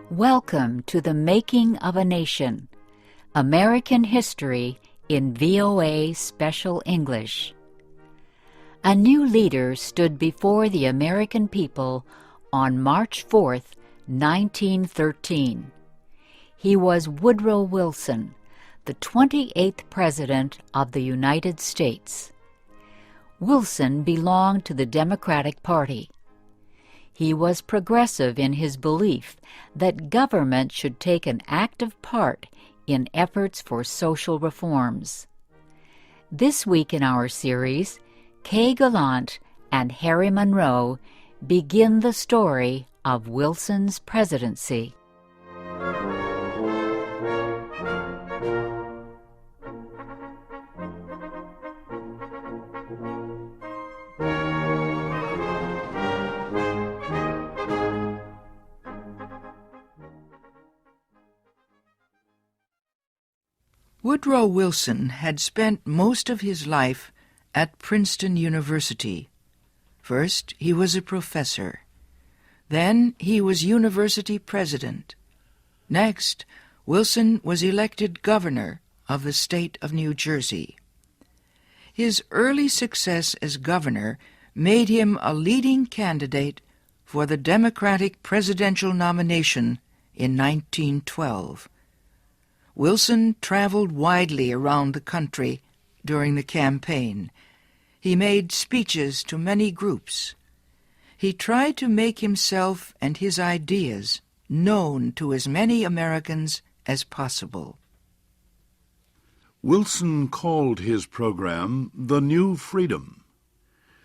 Welcome to the Making of a Nation, American History in VOA Special English. A new leader stood before the American people on March 4th, 1913. He was Woodrow Wilson, the 28th President of the United States. Wilson belonged to the Democratic Party. He was progressive in his belief that government should take an active part in efforts for social reforms. This week in our series, Kay Gallant and Harry Monroe begin the story of Wilson's presidency. Woodrow Wilson had spent most of his life at Princeton University. First, he was a professor. Then he was university president. Next, Wilson was elected governor of the state of New Jersey. His early success as governor made him a leading candidate for the Democratic presidential nomination in 1912. Wilson traveled widely around the country during the campaign. He made speeches to many groups. He tried to make himself and his ideas known to as many Americans as possible. Wilson called his program the New Freedom.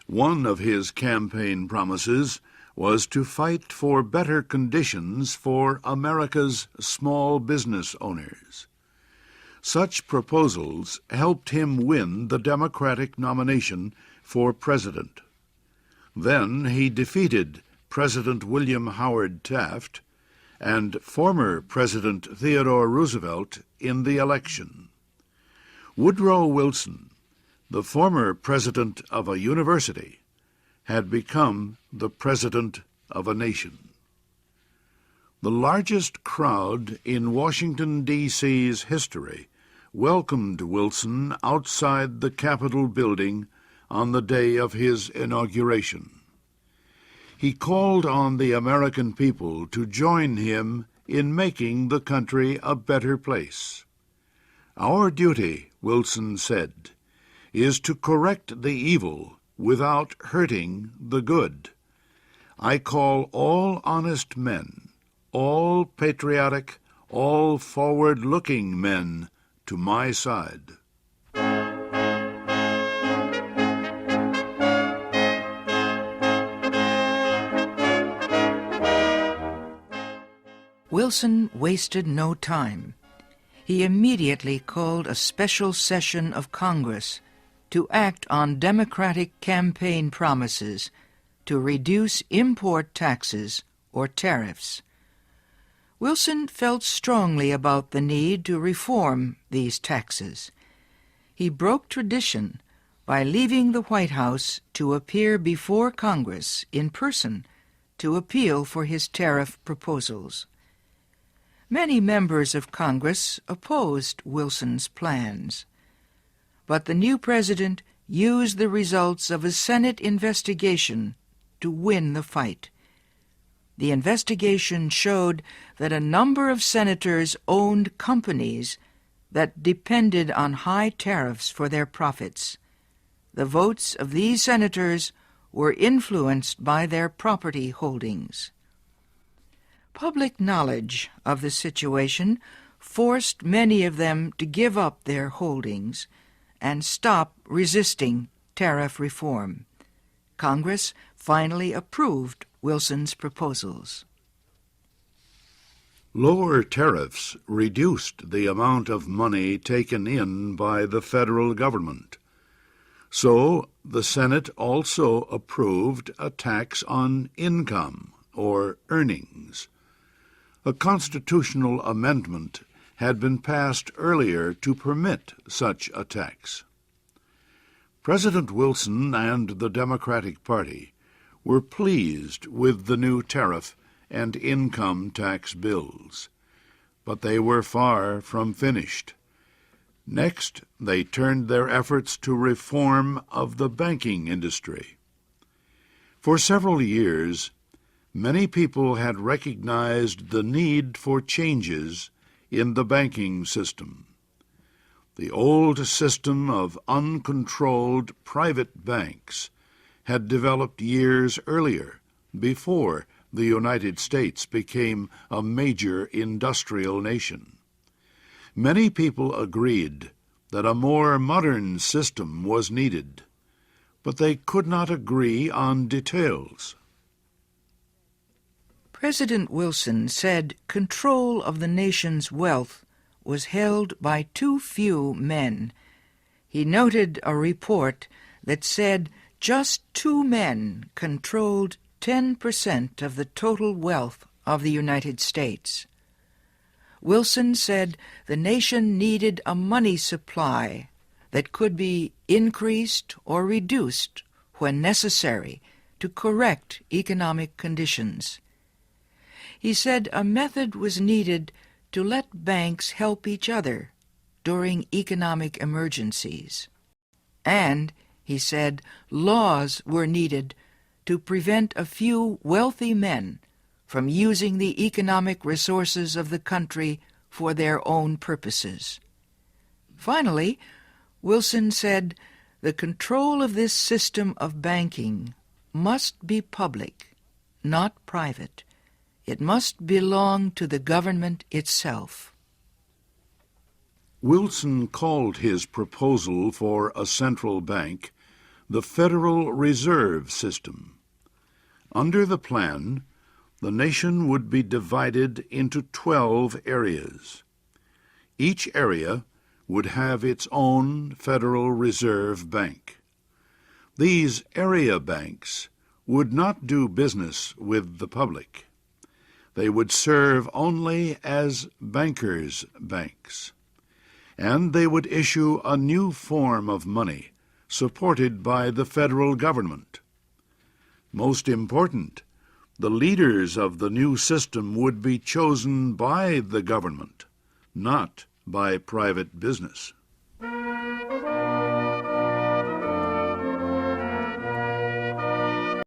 One of his campaign promises was to fight for better conditions for America's small business owners. Such proposals helped him win the Democratic nomination for president. Then he defeated President William Howard Taft and former President Theodore Roosevelt in the election. Woodrow Wilson, the former president of a university, had become the president of a nation. The largest crowd in Washington, D.C.'s history welcomed Wilson outside the Capitol building on the day of his inauguration. He called on the American people to join him in making the country a better place. "Our duty," Wilson said, "is to correct the evil without hurting the good. I call all honest men, all patriotic, all forward-looking men to my side." Wilson wasted no time. He immediately called a special session of Congress to act on Democratic campaign promises to reduce import taxes or tariffs. Wilson felt strongly about the need to reform these taxes. He broke tradition by leaving the White House to appear before Congress in person to appeal for his tariff proposals. Many members of Congress opposed Wilson's plans, but the new president used the results of a Senate investigation to win the fight. The investigation showed that a number of senators owned companies that depended on high tariffs for their profits. The votes of these senators were influenced by their property holdings. Public knowledge of the situation forced many of them to give up their holdings and stop resisting tariff reform. Congress finally approved Wilson's proposals. Lower tariffs reduced the amount of money taken in by the federal government. So the Senate also approved a tax on income or earnings. A constitutional amendment had been passed earlier to permit such a tax. President Wilson and the Democratic Party were pleased with the new tariff and income tax bills. But they were far from finished. Next, they turned their efforts to reform of the banking industry. For several years, many people had recognized the need for changes in the banking system. The old system of uncontrolled private banks had developed years earlier, before the United States became a major industrial nation. Many people agreed that a more modern system was needed, but they could not agree on details. President Wilson said control of the nation's wealth was held by too few men. He noted a report that said just 2 men controlled 10% of the total wealth of the United States. Wilson said the nation needed a money supply that could be increased or reduced when necessary to correct economic conditions. He said a method was needed to let banks help each other during economic emergencies. And, he said, laws were needed to prevent a few wealthy men from using the economic resources of the country for their own purposes. Finally, Wilson said the control of this system of banking must be public, not private. It must belong to the government itself. Wilson called his proposal for a central bank the Federal Reserve System. Under the plan, the nation would be divided into 12 areas. Each area would have its own Federal Reserve Bank. These area banks would not do business with the public. They would serve only as bankers' banks, and they would issue a new form of money supported by the federal government. Most important, the leaders of the new system would be chosen by the government, not by private business.